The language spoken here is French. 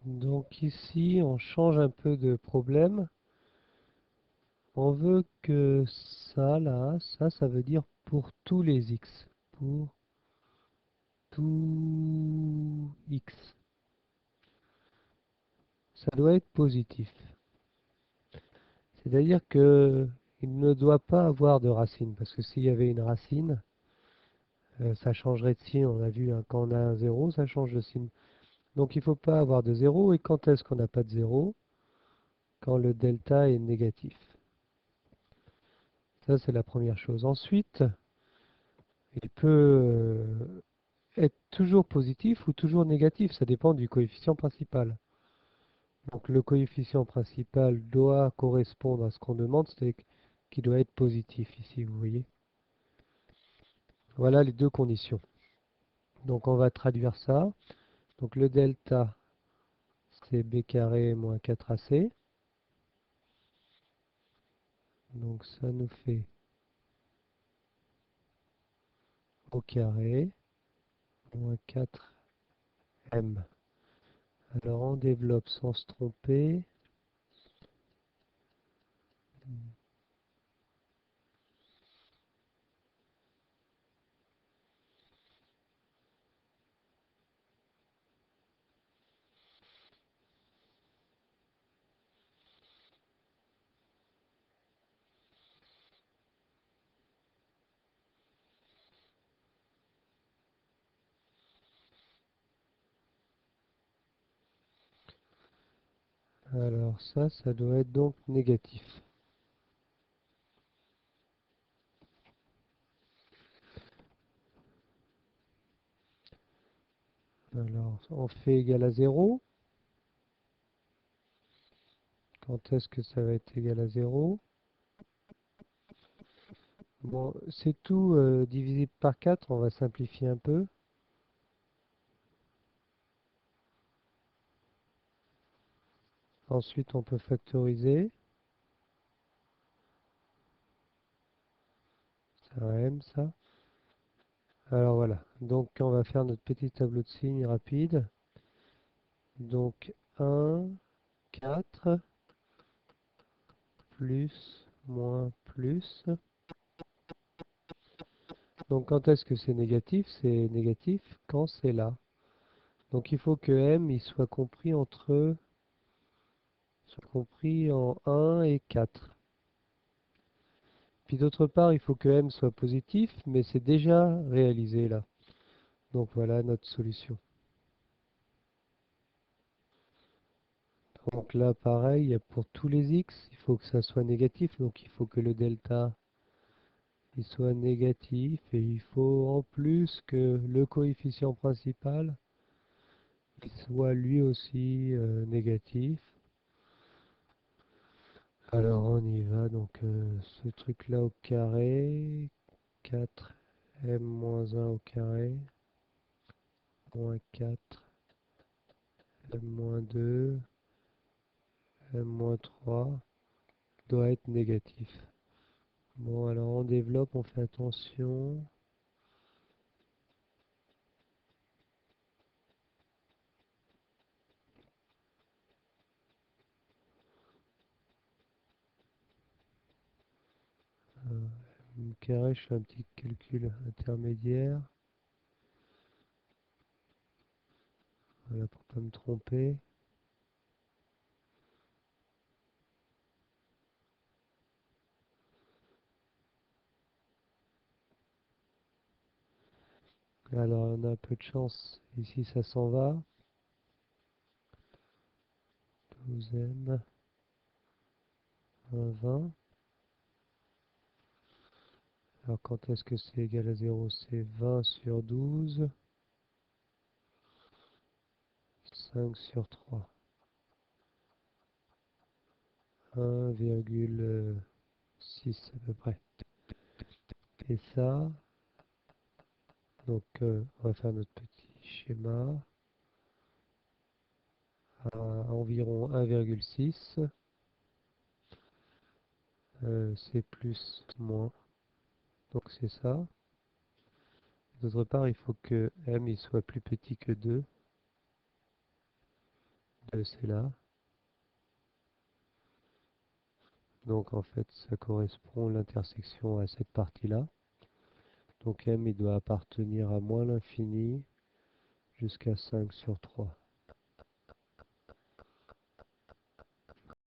Donc ici, on change un peu de problème. On veut que ça, là, ça veut dire pour tous les x. Pour tout x. Ça doit être positif. C'est-à-dire que il ne doit pas avoir de racine. Parce que s'il y avait une racine, ça changerait de signe. On a vu, hein, quand on a un zéro, ça change de signe. Donc il ne faut pas avoir de zéro. Et quand est-ce qu'on n'a pas de zéro? Quand le delta est négatif. Ça, c'est la première chose. Ensuite, il peut être toujours positif ou toujours négatif. Ça dépend du coefficient principal. Donc le coefficient principal doit correspondre à ce qu'on demande, c'est qu'il doit être positif ici, vous voyez. Voilà les deux conditions. Donc on va traduire ça. Donc le delta, c'est b carré moins 4ac. Donc ça nous fait au carré moins 4m. Alors on développe sans se tromper. Alors ça doit être donc négatif. Alors on fait égal à 0. Quand est-ce que ça va être égal à 0? Bon, c'est tout divisé par 4, on va simplifier un peu. Ensuite, on peut factoriser. Ça m ça. Alors voilà, donc on va faire notre petit tableau de signes rapide. Donc 1, 4, plus, moins, plus. Donc quand est-ce que c'est négatif? C'est négatif quand c'est là. Donc il faut que m il soit compris en 1 et 4. Puis d'autre part, il faut que m soit positif, mais c'est déjà réalisé là. Donc voilà notre solution. Donc là, pareil, pour tous les x, il faut que ça soit négatif. Donc il faut que le delta il soit négatif. Et il faut en plus que le coefficient principal il soit lui aussi négatif. Alors on y va. Donc ce truc-là au carré. 4m-1 au carré. Moins 4m-2. m-3 doit être négatif. Bon, alors on développe, on fait attention. Carré, je fais un petit calcul intermédiaire. Voilà, pour pas me tromper. Alors, on a un peu de chance. Ici, ça s'en va. 12m, 20. Alors, quand est-ce que c'est égal à 0? C'est 20 sur 12. 5 sur 3. 1,6 à peu près. Et ça, donc on va faire notre petit schéma à environ 1,6. C'est plus, moins. Donc c'est ça. D'autre part, il faut que m il soit plus petit que 2. c'est là. Donc en fait, ça correspond l'intersection à cette partie-là. Donc M, il doit appartenir à moins l'infini jusqu'à 5 sur 3.